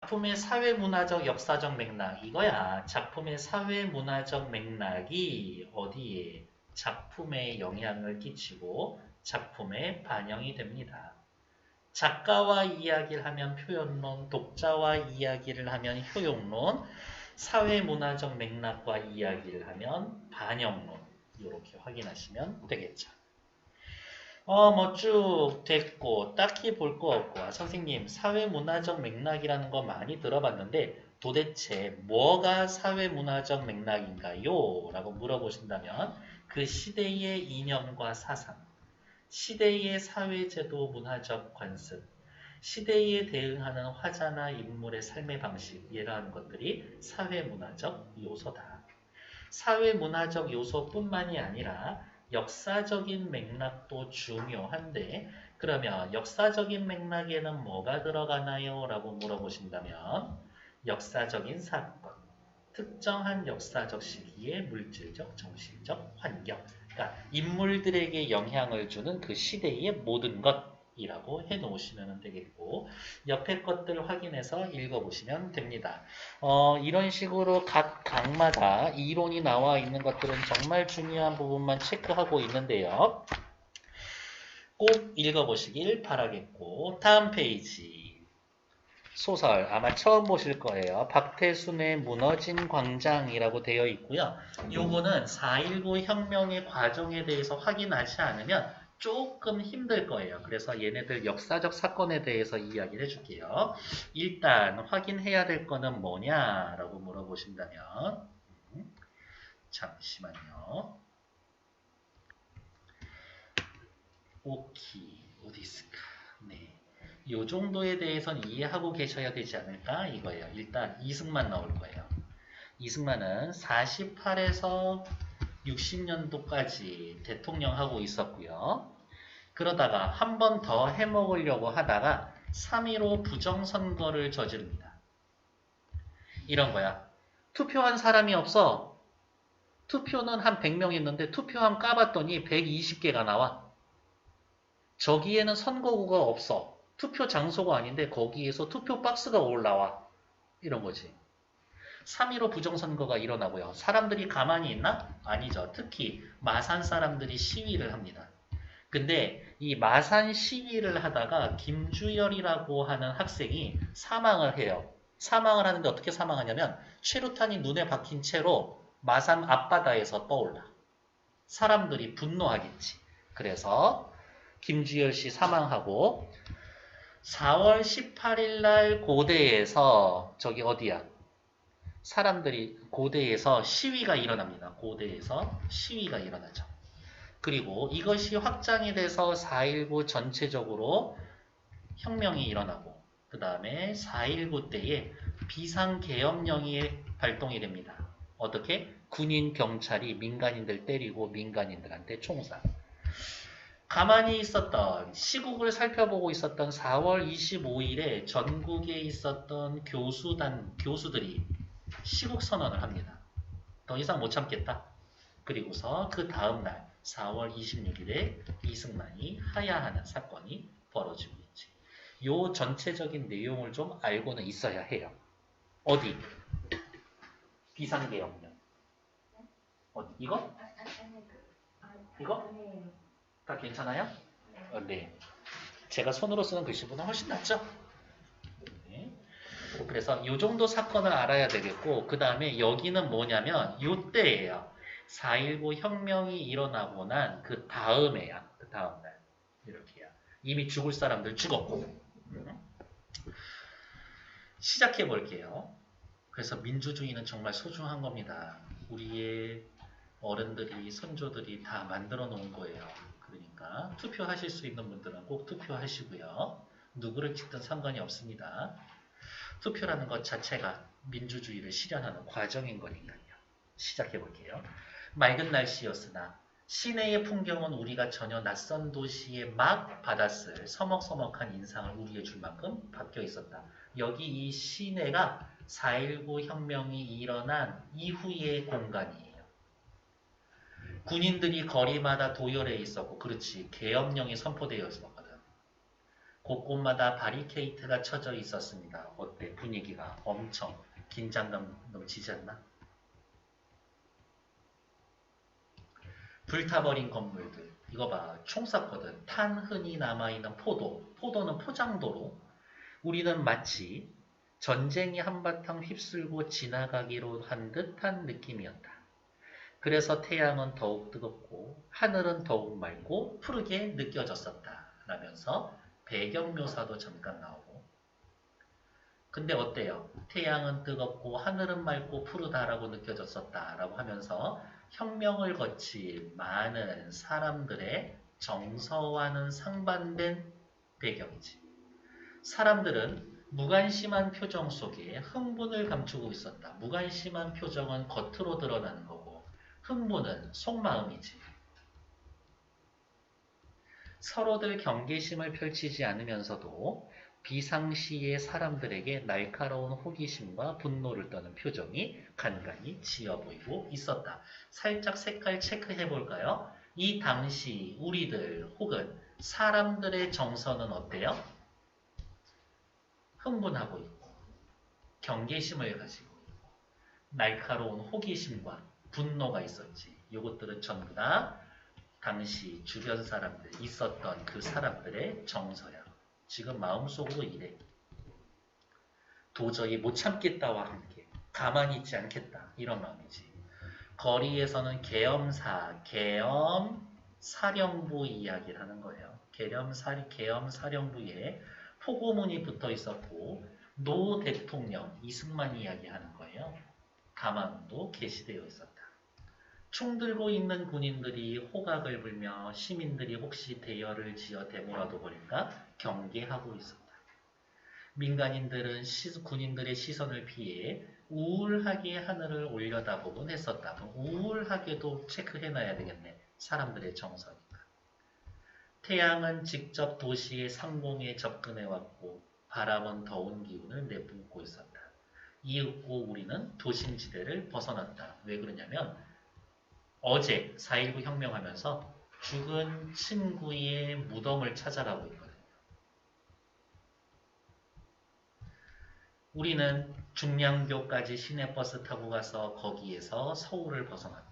작품의 사회문화적 역사적 맥락 이거야. 작품의 사회문화적 맥락이 어디에 작품에 영향을 끼치고 작품에 반영이 됩니다. 작가와 이야기를 하면 표현론, 독자와 이야기를 하면 효용론, 사회문화적 맥락과 이야기를 하면 반영론. 이렇게 확인하시면 되겠죠. 뭐 쭉 됐고 딱히 볼 거 없고 선생님 사회문화적 맥락이라는 거 많이 들어봤는데 도대체 뭐가 사회문화적 맥락인가요? 라고 물어보신다면 그 시대의 이념과 사상, 시대의 사회제도 문화적 관습, 시대에 대응하는 화자나 인물의 삶의 방식 이러한 것들이 사회문화적 요소다. 사회문화적 요소뿐만이 아니라 역사적인 맥락도 중요한데 그러면 역사적인 맥락에는 뭐가 들어가나요? 라고 물어보신다면 역사적인 사건, 특정한 역사적 시기의 물질적, 정신적 환경 그러니까 인물들에게 영향을 주는 그 시대의 모든 것이라고 해놓으시면 되겠고 옆에 것들 확인해서 읽어보시면 됩니다. 이런 식으로 각 강마다 이론이 나와 있는 것들은 정말 중요한 부분만 체크하고 있는데요. 꼭 읽어보시길 바라겠고 다음 페이지 소설 아마 처음 보실 거예요. 박태순의 무너진 광장이라고 되어 있고요. 요거는 4.19 혁명의 과정에 대해서 확인하지 않으면 조금 힘들 거예요. 그래서 얘네들 역사적 사건에 대해서 이야기를 해줄게요. 일단 확인해야 될 거는 뭐냐라고 물어보신다면 잠시만요. 오키 어디 있을까? 네. 요 정도에 대해서는 이해하고 계셔야 되지 않을까? 이거예요. 일단 이승만 나올 거예요. 이승만은 48에서 60년도까지 대통령하고 있었고요. 그러다가 한 번 더 해먹으려고 하다가 3.15 부정선거를 저지릅니다. 이런 거야. 투표한 사람이 없어. 투표는 한 100명 했는데 투표함 까봤더니 120개가 나와. 저기에는 선거구가 없어. 투표 장소가 아닌데 거기에서 투표 박스가 올라와. 이런 거지. 3.15 부정선거가 일어나고요. 사람들이 가만히 있나? 아니죠. 특히 마산 사람들이 시위를 합니다. 근데 이 마산 시위를 하다가 김주열이라고 하는 학생이 사망을 해요. 사망을 하는데 어떻게 사망하냐면 최루탄이 눈에 박힌 채로 마산 앞바다에서 떠올라. 사람들이 분노하겠지. 그래서 김주열 씨 사망하고 4월 18일 날 고대에서 저기 어디야? 사람들이 고대에서 시위가 일어납니다. 고대에서 시위가 일어나죠. 그리고 이것이 확장이 돼서 4.19 전체적으로 혁명이 일어나고 그 다음에 4.19 때에 비상계엄령이 발동이 됩니다. 어떻게? 군인, 경찰이 민간인들 때리고 민간인들한테 총살. 가만히 있었던 시국을 살펴보고 있었던 4월 25일에 전국에 있었던 교수들이 시국 선언을 합니다. 더 이상 못 참겠다. 그리고서 그 다음날 4월 26일에 이승만이 하야하는 사건이 벌어지고 있지. 요 전체적인 내용을 좀 알고는 있어야 해요. 어디? 비상계엄령. 어디? 이거? 이거? 다 괜찮아요? 네. 제가 손으로 쓰는 글씨보다 훨씬 낫죠? 네. 그래서 이 정도 사건을 알아야 되겠고 그 다음에 여기는 뭐냐면 요때예요. 4.19 혁명이 일어나고 난 그 다음에야. 그 다음날. 이렇게야. 이미 죽을 사람들 죽었고. 시작해 볼게요. 그래서 민주주의는 정말 소중한 겁니다. 우리의 어른들이, 선조들이 다 만들어 놓은 거예요. 그러니까 투표하실 수 있는 분들은 꼭 투표하시고요. 누구를 찍든 상관이 없습니다. 투표라는 것 자체가 민주주의를 실현하는 과정인 거니까요. 시작해 볼게요. 맑은 날씨였으나 시내의 풍경은 우리가 전혀 낯선 도시에 막 받았을 서먹서먹한 인상을 우리에게 줄 만큼 바뀌어 있었다. 여기 이 시내가 4.19 혁명이 일어난 이후의 공간이에요. 군인들이 거리마다 도열해 있었고 그렇지 계엄령이 선포되어 있었거든. 곳곳마다 바리케이트가 쳐져 있었습니다. 어때? 분위기가 엄청 긴장감 넘치지 않나? 불타버린 건물들. 이거 봐. 총 쐈거든. 탄 흔히 남아있는 포도. 포도는 포장도로. 우리는 마치 전쟁이 한바탕 휩쓸고 지나가기로 한 듯한 느낌이었다. 그래서 태양은 더욱 뜨겁고 하늘은 더욱 맑고 푸르게 느껴졌었다. 라면서 배경 묘사도 잠깐 나오고. 근데 어때요? 태양은 뜨겁고 하늘은 맑고 푸르다라고 느껴졌었다. 라고 하면서 혁명을 거친 많은 사람들의 정서와는 상반된 배경이지. 사람들은 무관심한 표정 속에 흥분을 감추고 있었다. 무관심한 표정은 겉으로 드러나는 거고 흥분은 속마음이지. 서로들 경계심을 펼치지 않으면서도 비상시의 사람들에게 날카로운 호기심과 분노를 떠는 표정이 간간히 지어 보이고 있었다. 살짝 색깔 체크해 볼까요? 이 당시 우리들 혹은 사람들의 정서는 어때요? 흥분하고 있고 경계심을 가지고 있고 날카로운 호기심과 분노가 있었지. 이것들은 전부 다 당시 주변 사람들 있었던 그 사람들의 정서야. 지금 마음속으로 이래. 도저히 못 참겠다와 함께 가만히 있지 않겠다. 이런 마음이지. 거리에서는 계엄사령부 이야기를 하는 거예요. 계엄사령부에 포고문이 붙어 있었고 노 대통령 이승만 이야기하는 거예요. 가만도 게시되어 있었다. 총 들고 있는 군인들이 호각을 불며 시민들이 혹시 대열을 지어 데모라도 벌일까 경계하고 있었다. 민간인들은 군인들의 시선을 피해 우울하게 하늘을 올려다보곤 했었다. 그럼 우울하게도 체크해놔야 되겠네. 사람들의 정서니까. 태양은 직접 도시의 상공에 접근해왔고 바람은 더운 기운을 내뿜고 있었다. 이윽고 우리는 도심지대를 벗어났다. 왜 그러냐면 어제 4.19 혁명하면서 죽은 친구의 무덤을 찾아가고 있거든요. 우리는 중량교까지 시내버스 타고 가서 거기에서 서울을 벗어났다.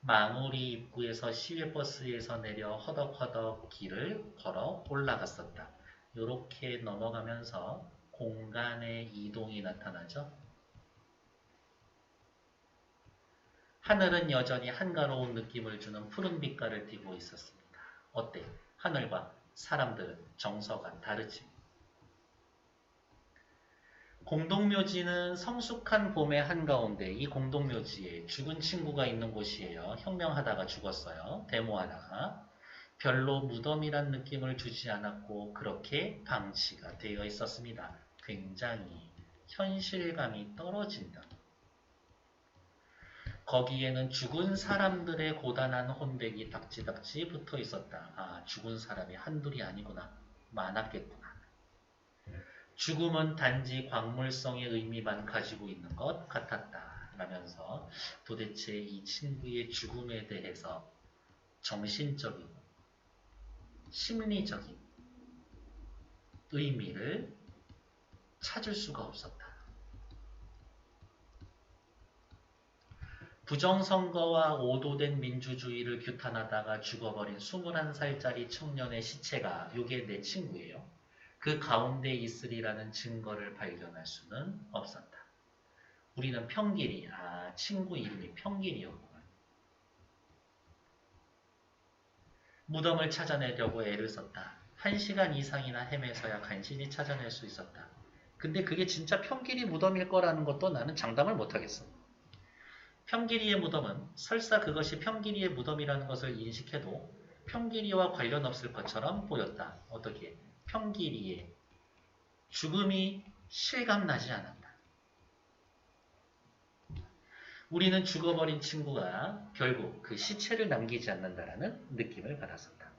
망우리 입구에서 시외버스에서 내려 허덕허덕 길을 걸어 올라갔었다. 이렇게 넘어가면서 공간의 이동이 나타나죠. 하늘은 여전히 한가로운 느낌을 주는 푸른 빛깔을 띠고 있었습니다. 어때? 하늘과 사람들은 정서가 다르지. 공동묘지는 성숙한 봄의 한가운데 이 공동묘지에 죽은 친구가 있는 곳이에요. 혁명하다가 죽었어요. 데모하다가. 별로 무덤이란 느낌을 주지 않았고 그렇게 방치가 되어 있었습니다. 굉장히 현실감이 떨어진다. 거기에는 죽은 사람들의 고단한 혼백이 닥지닥지 붙어 있었다. 아, 죽은 사람이 한둘이 아니구나. 많았겠구나. 죽음은 단지 광물성의 의미만 가지고 있는 것 같았다. 라면서 도대체 이 친구의 죽음에 대해서 정신적인, 심리적인 의미를 찾을 수가 없었다. 부정선거와 오도된 민주주의를 규탄하다가 죽어버린 21살짜리 청년의 시체가 요게 내 친구예요. 그 가운데 있으리라는 증거를 발견할 수는 없었다. 우리는 평길이, 친구 이름이 평길이었구나. 무덤을 찾아내려고 애를 썼다. 1시간 이상이나 헤매서야 간신히 찾아낼 수 있었다. 근데 그게 진짜 평길이 무덤일 거라는 것도 나는 장담을 못하겠어. 평길이의 무덤은 설사 그것이 평길이의 무덤이라는 것을 인식해도 평길이와 관련 없을 것처럼 보였다. 어떻게? 평길이의 죽음이 실감나지 않았다. 우리는 죽어버린 친구가 결국 그 시체를 남기지 않는다라는 느낌을 받았었다.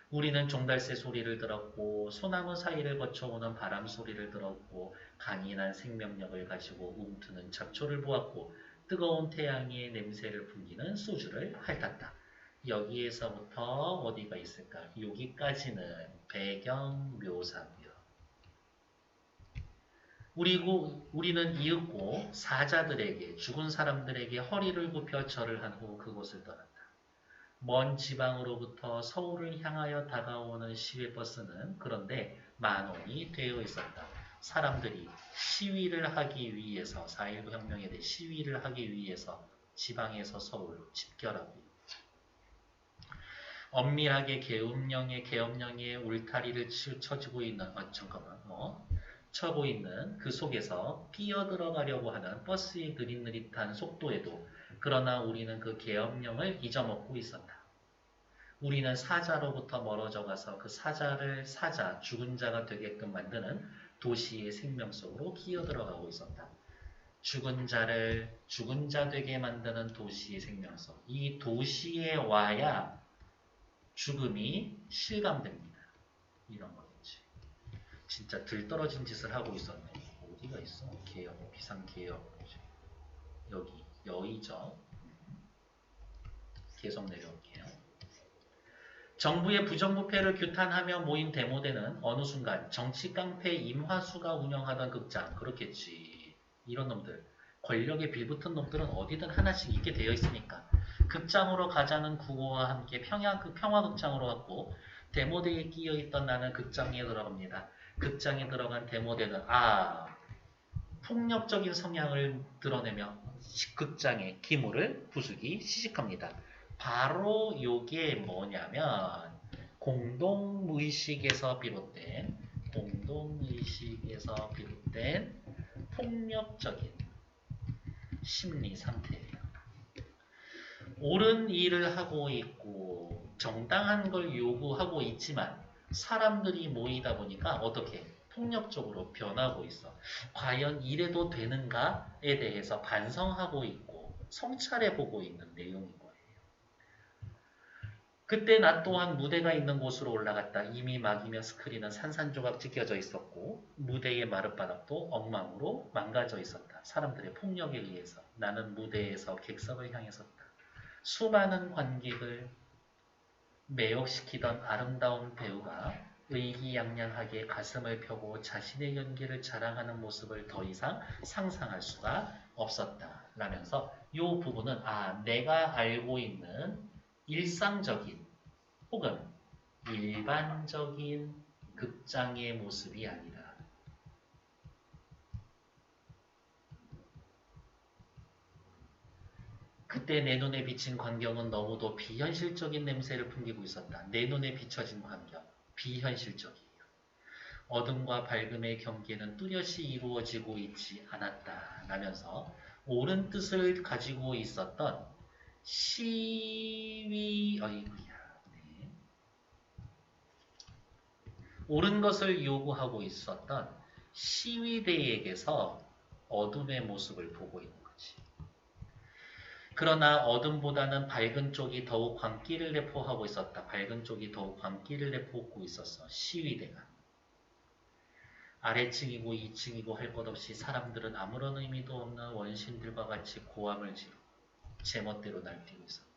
우리는 종달새 소리를 들었고 소나무 사이를 거쳐오는 바람 소리를 들었고 강인한 생명력을 가지고 움트는 잡초를 보았고 뜨거운 태양의 냄새를 풍기는 소주를 핥았다. 여기에서부터 어디가 있을까? 여기까지는 배경 묘사고요. 우리는 이윽고 사자들에게 죽은 사람들에게 허리를 굽혀 절을 한 후 그곳을 떠났다. 먼 지방으로부터 서울을 향하여 다가오는 시외버스는 그런데 만원이 되어 있었다. 사람들이 시위를 하기 위해서 4.19 혁명에 대해 시위를 하기 위해서 지방에서 서울로 집결하고 있다. 엄밀하게 계엄령의 울타리를 쳐주고 있는 쳐고 있는 그 속에서 뛰어들어가려고 하는 버스의 느릿느릿한 속도에도 그러나 우리는 그 계엄령을 잊어먹고 있었다. 우리는 사자로부터 멀어져 가서 그 사자를 죽은 자가 되게끔 만드는 도시의 생명 속으로 기어들어가고 있었다. 죽은 자 되게 만드는 도시의 생명 속. 이 도시에 와야 죽음이 실감됩니다. 이런 거겠지. 진짜 들떨어진 짓을 하고 있었네. 어디가 있어? 개혁, 비상개혁. 여기, 여의죠. 계속 내려올게요. 정부의 부정부패를 규탄하며 모인 데모대는 어느 순간 정치 깡패 임화수가 운영하던 극장, 그렇겠지. 이런 놈들, 권력에 빌붙은 놈들은 어디든 하나씩 있게 되어 있으니까 극장으로 가자는 구호와 함께 평화극장으로 갔고 데모대에 끼어있던 나는 극장에 들어갑니다. 극장에 들어간 데모대는 폭력적인 성향을 드러내며 극장의 기물을 부수기 시작합니다. 바로 요게 뭐냐면 공동의식에서 비롯된 폭력적인 심리 상태예요. 옳은 일을 하고 있고 정당한 걸 요구하고 있지만 사람들이 모이다 보니까 어떻게 폭력적으로 변하고 있어. 과연 이래도 되는가에 대해서 반성하고 있고 성찰해보고 있는 내용인 거예요. 그때 나 또한 무대가 있는 곳으로 올라갔다. 이미 막이며 스크린은 산산조각 찢겨져 있었고 무대의 마룻바닥도 엉망으로 망가져 있었다. 사람들의 폭력에 의해서 나는 무대에서 객석을 향해 섰다. 수많은 관객을 매혹시키던 아름다운 배우가 의기양양하게 가슴을 펴고 자신의 연기를 자랑하는 모습을 더 이상 상상할 수가 없었다. 라면서 이 부분은 내가 알고 있는 일상적인 혹은 일반적인 극장의 모습이 아니라 그때 내 눈에 비친 광경은 너무도 비현실적인 냄새를 풍기고 있었다. 내 눈에 비춰진 광경, 비현실적이에요. 어둠과 밝음의 경계는 뚜렷이 이루어지고 있지 않았다. 라면서 옳은 뜻을 가지고 있었던 옳은 것을 요구하고 있었던 시위대에게서 어둠의 모습을 보고 있는 거지. 그러나 어둠보다는 밝은 쪽이 더욱 광기를 내포하고 있었다. 밝은 쪽이 더욱 광기를 내포하고 있었어. 시위대가. 아래층이고 2층이고 할 것 없이 사람들은 아무런 의미도 없는 원신들과 같이 고함을 지르고 제멋대로 날뛰고 있었다.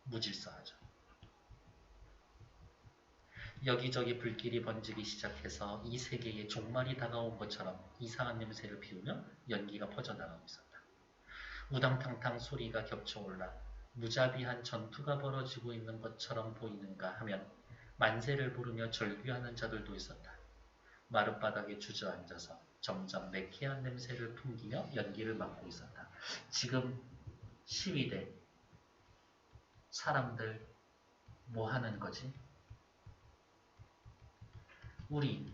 무질서하죠. 여기저기 불길이 번지기 시작해서 이 세계에 종말이 다가온 것처럼 이상한 냄새를 피우며 연기가 퍼져나가고 있었다. 우당탕탕 소리가 겹쳐올라 무자비한 전투가 벌어지고 있는 것처럼 보이는가 하면 만세를 부르며 절규하는 자들도 있었다. 마룻바닥에 주저앉아서 점점 매캐한 냄새를 풍기며 연기를 맡고 있었다. 지금 시위대 사람들 뭐 하는 거지? 우리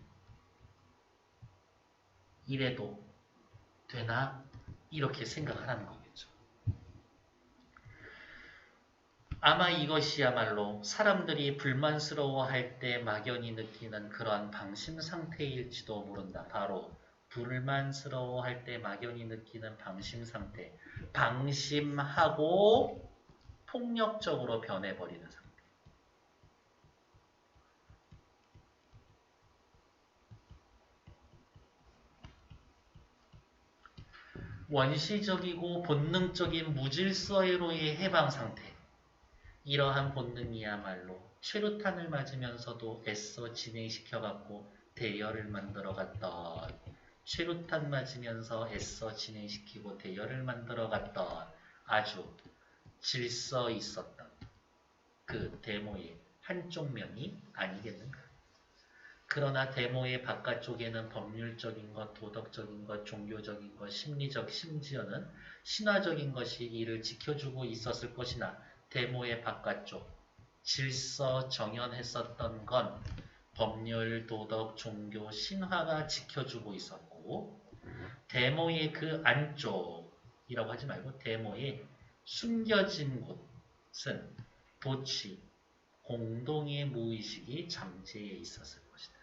이래도 되나? 이렇게 생각하는 거겠죠. 아마 이것이야말로 사람들이 불만스러워할 때 막연히 느끼는 그러한 방심 상태일지도 모른다. 바로 불만스러워할 때 막연히 느끼는 방심 상태. 방심하고 폭력적으로 변해버리는 상태. 원시적이고 본능적인 무질서로의 해방 상태. 이러한 본능이야말로 최루탄을 맞으면서도 애써 진행시켜갖고 대열을 만들어갔던 최루탄 맞으면서 애써 진행시키고 대열을 만들어갔던 아주 질서 있었던 그 데모의 한쪽 면이 아니겠는가. 그러나 데모의 바깥쪽에는 법률적인 것, 도덕적인 것, 종교적인 것, 심리적, 심지어는 신화적인 것이 이를 지켜주고 있었을 것이나 데모의 바깥쪽, 질서 정연했었던 건 법률, 도덕, 종교, 신화가 지켜주고 있었고 데모의 그 안쪽이라고 하지 말고 데모의 숨겨진 곳은 도취, 공동의 무의식이 잠재해 있었을 것이다.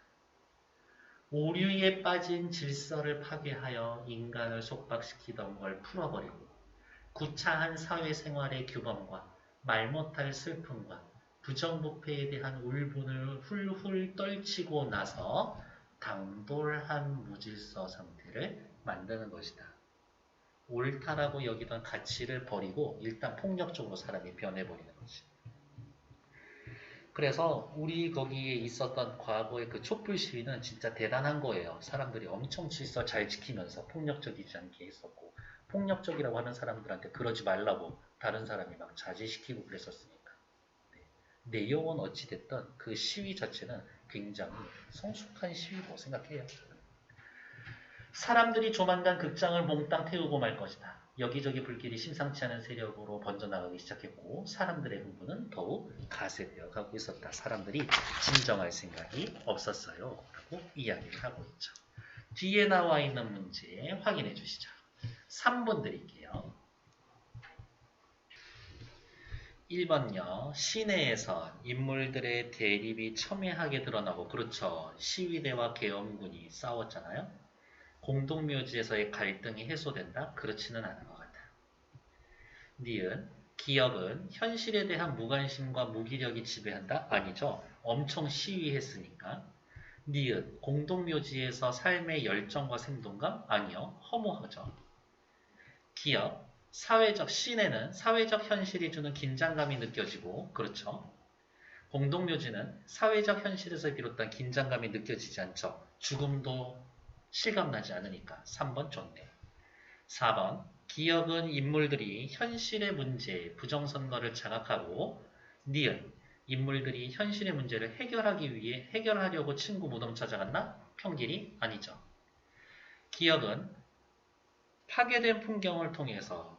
오류에 빠진 질서를 파괴하여 인간을 속박시키던 걸 풀어버리고 구차한 사회생활의 규범과 말 못할 슬픔과 부정부패에 대한 울분을 훌훌 떨치고 나서 당돌한 무질서 상태를 만드는 것이다. 옳다라고 여기던 가치를 버리고 일단 폭력적으로 사람이 변해버리는 거지. 그래서 우리 거기에 있었던 과거의 그 촛불 시위는 진짜 대단한 거예요. 사람들이 엄청 질서 잘 지키면서 폭력적이지 않게 했었고 폭력적이라고 하는 사람들한테 그러지 말라고 다른 사람이 막 자제시키고 그랬었으니까. 네. 내용은 어찌됐든 그 시위 자체는 굉장히 성숙한 시위라고 생각해요. 사람들이 조만간 극장을 몽땅 태우고 말 것이다. 여기저기 불길이 심상치 않은 세력으로 번져나가기 시작했고 사람들의 흥분은 더욱 가세되어 가고 있었다. 사람들이 진정할 생각이 없었어요. 라고 이야기를 하고 있죠. 뒤에 나와 있는 문제 확인해 주시죠. 3번 드릴게요. 1번요. 시내에서 인물들의 대립이 첨예하게 드러나고 그렇죠. 시위대와 계엄군이 싸웠잖아요. 공동묘지에서의 갈등이 해소된다? 그렇지는 않은 것 같아. 니은, 기억은 현실에 대한 무관심과 무기력이 지배한다? 아니죠. 엄청 시위했으니까. 니은, 공동묘지에서 삶의 열정과 생동감? 아니요. 허무하죠. 기억, 사회적 시내는 사회적 현실이 주는 긴장감이 느껴지고 그렇죠. 공동묘지는 사회적 현실에서 비롯한 긴장감이 느껴지지 않죠. 죽음도 실감나지 않으니까 3번 좋네. 4번 기억은 인물들이 현실의 문제, 부정선거를 자각하고 니은 인물들이 현실의 문제를 해결하기 위해 해결하려고 친구 무덤 찾아갔나? 평길이 아니죠. 기억은 파괴된 풍경을 통해서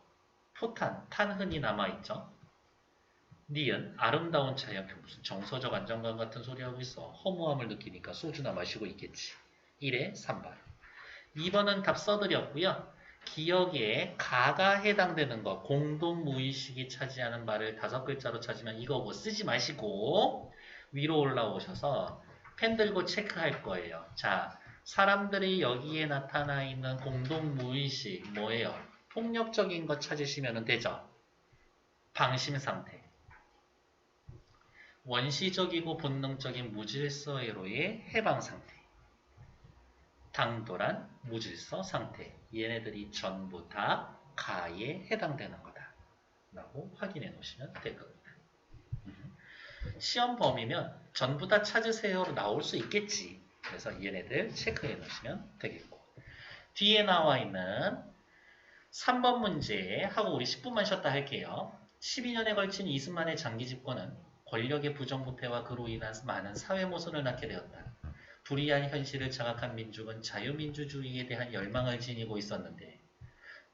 포탄, 탄흔이 남아있죠. 니은 아름다운 자연표 무슨 정서적 안정감 같은 소리 하고 있어. 허무함을 느끼니까 소주나 마시고 있겠지. 1에 3번. 2번은 답 써드렸고요. 기억에 가가 해당되는 거 공동무의식이 차지하는 말을 5글자로 찾으면 이거 뭐 쓰지 마시고 위로 올라오셔서 펜 들고 체크할 거예요. 자, 사람들이 여기에 나타나 있는 공동무의식 뭐예요? 폭력적인 거 찾으시면 되죠. 방심상태. 원시적이고 본능적인 무질서애로의 해방상태. 당돌한 무질서 상태. 얘네들이 전부 다 가에 해당되는 거다. 라고 확인해 놓으시면 될 겁니다. 시험 범위면 전부 다 찾으세요로 나올 수 있겠지. 그래서 얘네들 체크해 놓으시면 되겠고. 뒤에 나와 있는 3번 문제 하고 우리 10분만 쉬었다 할게요. 12년에 걸친 이승만의 장기 집권은 권력의 부정부패와 그로 인한 많은 사회 모순을 낳게 되었다. 불의한 현실을 자각한 민중은 자유민주주의에 대한 열망을 지니고 있었는데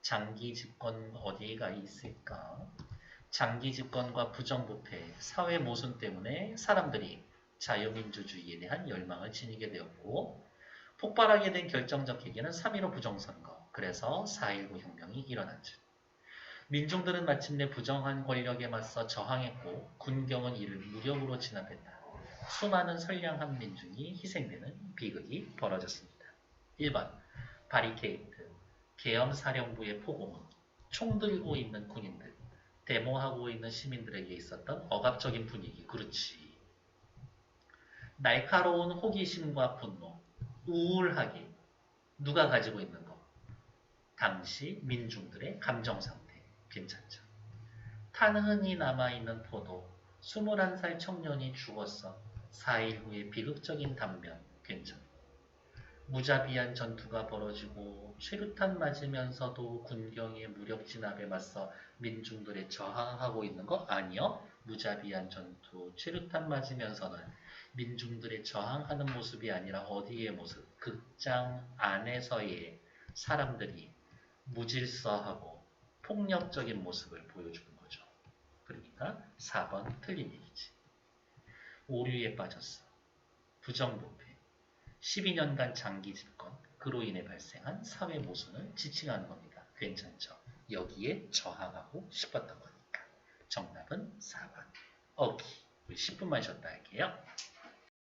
장기 집권 어디가 있을까? 장기 집권과 부정부패, 사회 모순 때문에 사람들이 자유민주주의에 대한 열망을 지니게 되었고 폭발하게 된 결정적 계기는 3.15 부정선거, 그래서 4.19 혁명이 일어났죠. 민중들은 마침내 부정한 권력에 맞서 저항했고 군경은 이를 무력으로 진압했다. 수많은 선량한 민중이 희생되는 비극이 벌어졌습니다. 1번 바리케이트, 계엄사령부의 포고문, 총 들고 있는 군인들, 데모하고 있는 시민들에게 있었던 억압적인 분위기, 그렇지. 날카로운 호기심과 분노, 우울하게 누가 가지고 있는 거? 당시 민중들의 감정상태, 괜찮죠. 탄흔이 남아있는 포도, 21살 청년이 죽었어. 4.19의 비극적인 단면, 괜찮아. 무자비한 전투가 벌어지고 최루탄 맞으면서도 군경의 무력 진압에 맞서 민중들이 저항하고 있는 거 아니요. 무자비한 전투, 최루탄 맞으면서는 민중들의 저항하는 모습이 아니라 어디의 모습? 극장 안에서의 사람들이 무질서하고 폭력적인 모습을 보여주는 거죠. 그러니까 4번 틀린 얘기지. 오류에 빠졌어. 부정부패. 12년간 장기 집권, 그로 인해 발생한 사회 모순을 지칭하는 겁니다. 괜찮죠? 여기에 저항하고 싶었던 거니까. 정답은 4번. 오케이. 우리 10분만 쉬었다 할게요.